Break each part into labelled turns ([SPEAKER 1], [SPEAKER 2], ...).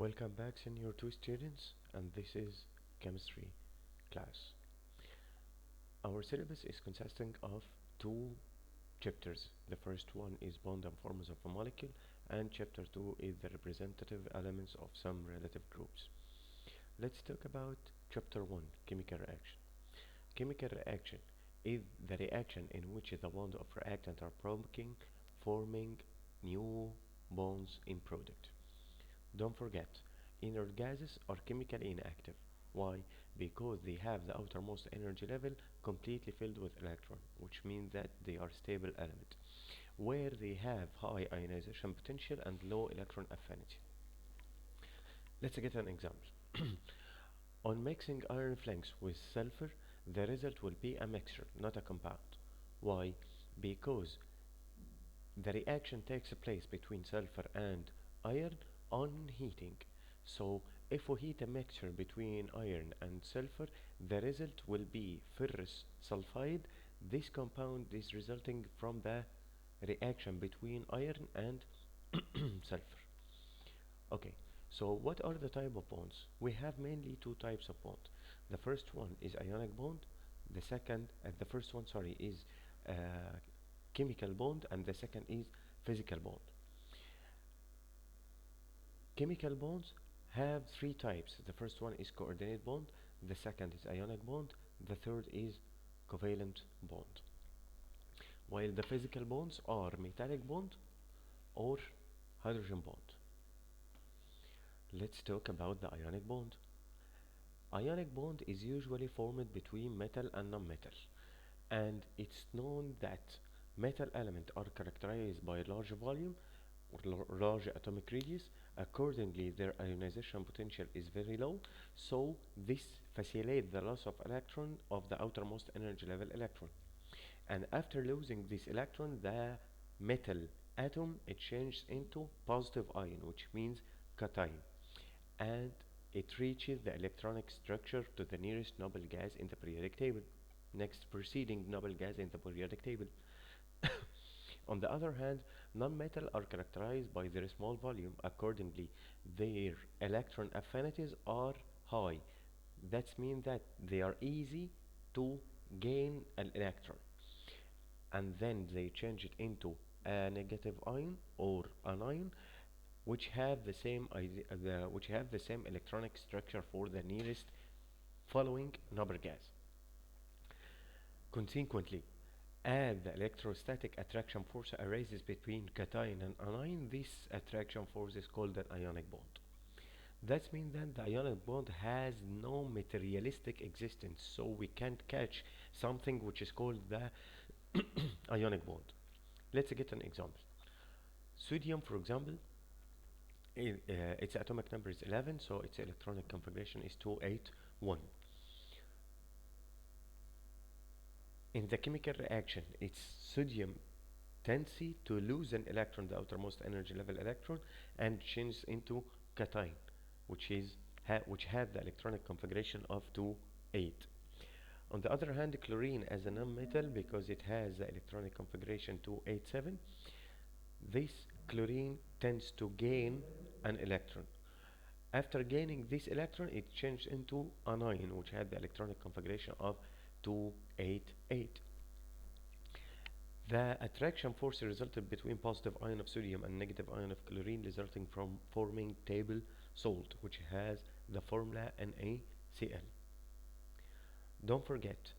[SPEAKER 1] Welcome back, senior 2 students, and this is chemistry class. Our syllabus is consisting of two chapters. The first one is bond and forms of a molecule, and chapter 2 is the representative elements of some relative groups. Let's talk about chapter 1, chemical reaction. Chemical reaction is the reaction in which the bond of reactant are broken, forming new bonds in product. Don't forget, inert gases are chemically inactive. Why? Because they have the outermost energy level completely filled with electron, which means that they are stable element, where they have high ionization potential and low electron affinity. Let's get an example. On mixing iron flakes with sulfur, the result will be a mixture, not a compound. Why? Because the reaction takes place between sulfur and iron on heating. So if we heat a mixture between iron and sulfur, the result will be ferrous sulfide. This compound is resulting from the reaction between iron and sulfur. Okay, so what are the type of bonds? We have mainly two types of bond. The first one is ionic bond. The first one, sorry, is uh, chemical bond, and the second is physical bond. Chemical bonds have three types. The first one is coordinate bond, the second is ionic bond, the third is covalent bond. While the physical bonds are metallic bond or hydrogen bond. Let's talk about the ionic bond. Ionic bond is usually formed between metal and non-metal, and it's known that metal elements are characterized by large volume or large atomic radius. Accordingly, their ionization potential is very low, so this facilitates the loss of electron of the outermost energy level electron. And after losing this electron, the metal atom it changes into positive ion, which means cation, and it reaches the electronic structure to the nearest noble gas in the periodic table, next preceding noble gas in the periodic table. On the other hand, non-metal are characterized by their small volume. Accordingly, their electron affinities are high. That means that they are easy to gain an electron, and then they change it into a negative ion or anion, which have the same which have the same electronic structure for the nearest following noble gas. Consequently, as the electrostatic attraction force arises between cation and anion, this attraction force is called an ionic bond. That means that the ionic bond has no materialistic existence, so we can't catch something which is called the ionic bond. Let's get an example. Sodium, for example, its atomic number is 11, so its electronic configuration is 281. In the chemical reaction, its sodium tendency to lose an electron, the outermost energy level electron, and changes into cation, which have the electronic configuration of 2 8. On the other hand, chlorine as a non-metal, because it has the electronic configuration 287, this chlorine tends to gain an electron. After gaining this electron, it changes into anion, which had the electronic configuration of 288. The attraction force resulted between positive ion of sodium and negative ion of chlorine, resulting from forming table salt, which has the formula NaCl. Don't forget,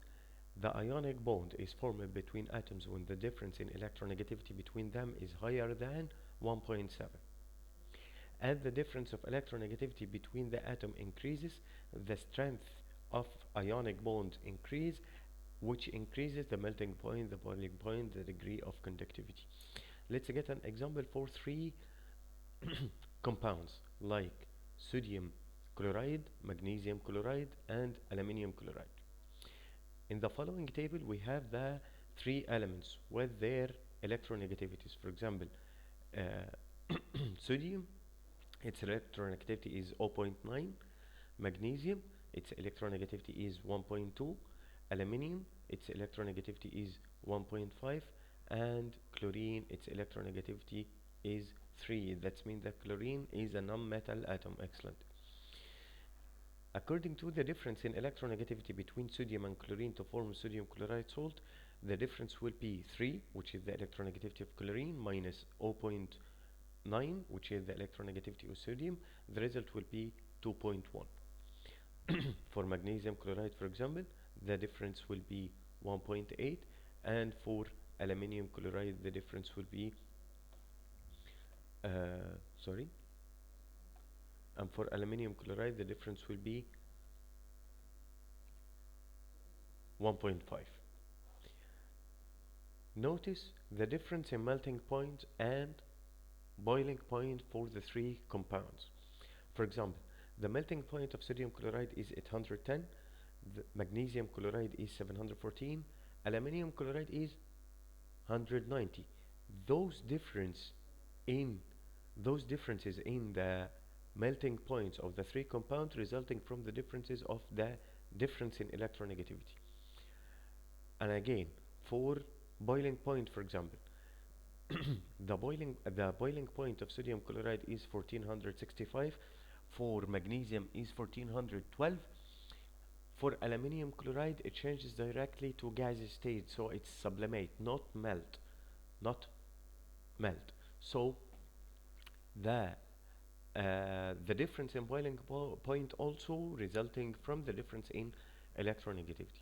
[SPEAKER 1] the ionic bond is formed between atoms when the difference in electronegativity between them is higher than 1.7. As the difference of electronegativity between the atom increases, the strength of ionic bond increase, which increases the melting point, the boiling point, the degree of conductivity. Let's get an example for three compounds like sodium chloride, magnesium chloride, and aluminium chloride. In the following table, we have the three elements with their electronegativities. For example, sodium, its electronegativity is 0.9. Magnesium, its electronegativity is 1.2. Aluminium, its electronegativity is 1.5. And chlorine, its electronegativity is 3. That means that chlorine is a non-metal atom. Excellent. According to the difference in electronegativity between sodium and chlorine to form sodium chloride salt, the difference will be 3, which is the electronegativity of chlorine, minus 0.9, which is the electronegativity of sodium. The result will be 2.1. For magnesium chloride, for example, the difference will be 1.8, and for aluminium chloride, the difference will be sorry, and for aluminium chloride, the difference will be 1.5. Notice the difference in melting point and boiling point for the three compounds. For example, the melting point of sodium chloride is 810, the magnesium chloride is 714, aluminium chloride is 190. Those difference in those differences in the melting points of the three compounds resulting from the differences of the difference in electronegativity. And again, for boiling point, for example, the boiling point of sodium chloride is 1465, for magnesium is 1412, for aluminium chloride it changes directly to gaseous state, so it's sublimate, not melt. So the the difference in boiling point also resulting from the difference in electronegativity.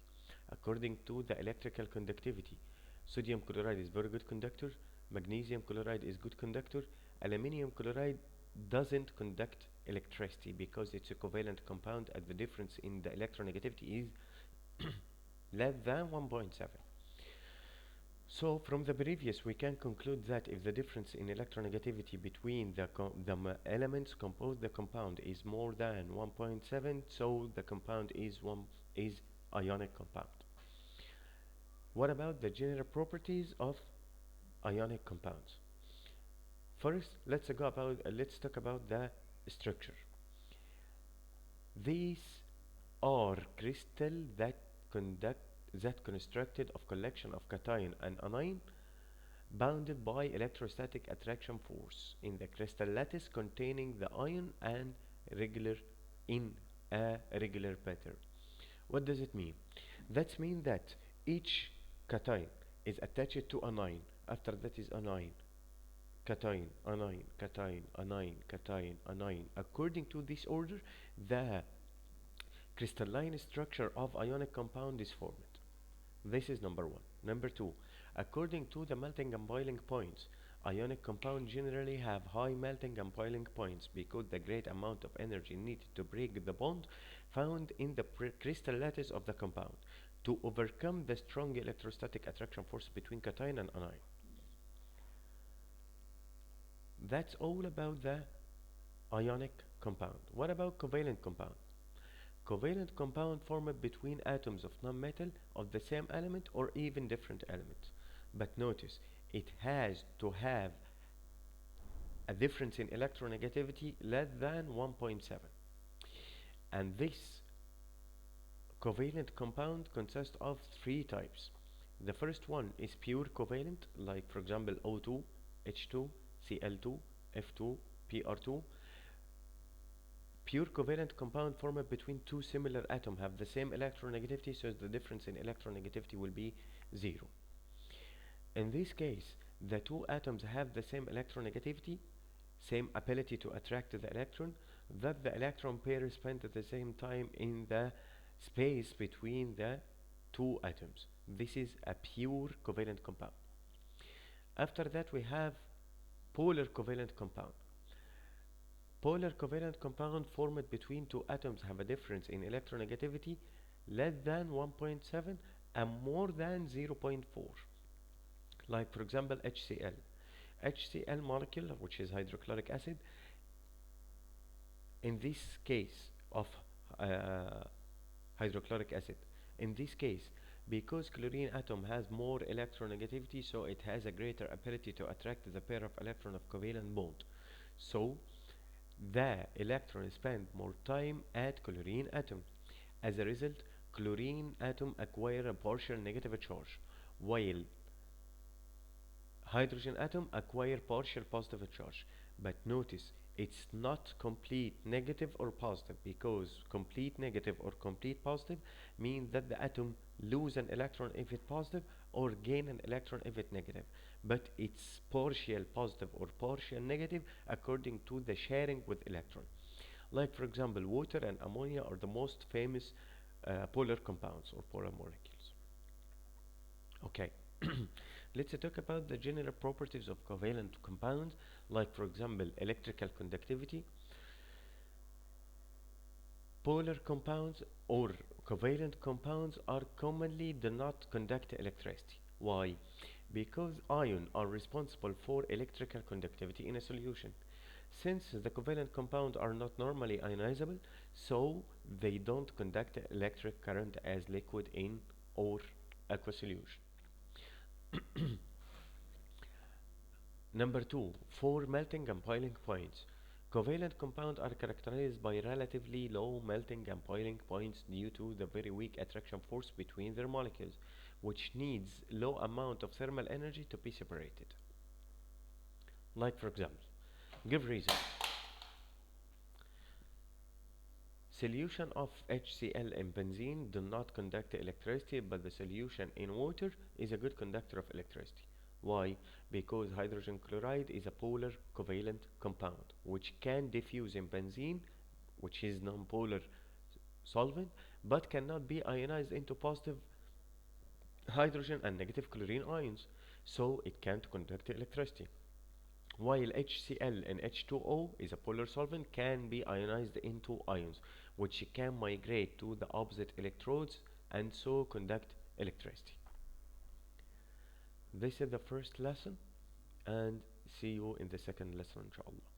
[SPEAKER 1] According to the electrical conductivity, sodium chloride is very good conductor, magnesium chloride is good conductor, aluminium chloride doesn't conduct electricity because it's a covalent compound and the difference in the electronegativity is less than 1.7. So from the previous we can conclude that if the difference in electronegativity between the elements compose the compound is more than 1.7, so the compound is ionic compound. What about the general properties of ionic compounds? First, let's talk about the structure. These are crystals that constructed of collection of cation and anion bounded by electrostatic attraction force in the crystal lattice containing the ion and regular in a regular pattern. What does it mean? That means that each cation is attached to anion. After that is anion, cation, anion, cation, anion, cation, anion. According to this order, the crystalline structure of ionic compound is formed. This is number one. Number two, according to the melting and boiling points, ionic compounds generally have high melting and boiling points because the great amount of energy needed to break the bond found in the crystal lattice of the compound to overcome the strong electrostatic attraction force between cation and anion. That's all about the ionic compound. What about covalent compound? Covalent compound formed between atoms of non-metal of the same element or even different elements. But notice, it has to have a difference in electronegativity less than 1.7. And this covalent compound consists of three types. The first one is pure covalent, like for example O2, H2, Cl2, F2, Pr2. Pure covalent compound formed between two similar atoms have the same electronegativity, so the difference in electronegativity will be 0. In this case, the two atoms have the same electronegativity, same ability to attract the electron, that the electron pair spent at the same time in the space between the two atoms. This is a pure covalent compound. After that we have polar covalent compound. Polar covalent compound formed between two atoms have a difference in electronegativity less than 1.7 and more than 0.4. Like for example HCl. HCl molecule, which is hydrochloric acid, in this case of hydrochloric acid, in this case, because chlorine atom has more electronegativity, so it has a greater ability to attract the pair of electron of covalent bond. So the electron spend more time at chlorine atom. As a result, chlorine atom acquire a partial negative charge, while hydrogen atom acquire partial positive charge. But notice, it's not complete negative or positive, because complete negative or complete positive means that the atom lose an electron if it's positive or gain an electron if it's negative. But it's partial positive or partial negative according to the sharing with electron. Like for example, water and ammonia are the most famous polar compounds or polar molecules. Okay, let's talk about the general properties of covalent compounds, like for example, electrical conductivity. Polar compounds or covalent compounds are commonly do not conduct electricity. Why? Because ions are responsible for electrical conductivity in a solution. Since the covalent compounds are not normally ionizable, so they don't conduct electric current as liquid in or aqua solution. Number two, for melting and boiling points. Covalent compounds are characterized by relatively low melting and boiling points due to the very weak attraction force between their molecules, which needs low amount of thermal energy to be separated. Like for example, give reason. Solution of HCl in benzene do not conduct electricity, but the solution in water is a good conductor of electricity. Why? Because hydrogen chloride is a polar covalent compound which can diffuse in benzene, which is non-polar solvent, but cannot be ionized into positive hydrogen and negative chlorine ions, so it can't conduct electricity. While HCl and H2O is a polar solvent can be ionized into ions, which can migrate to the opposite electrodes and so conduct electricity. This is the first lesson, and see you in the second lesson inshallah.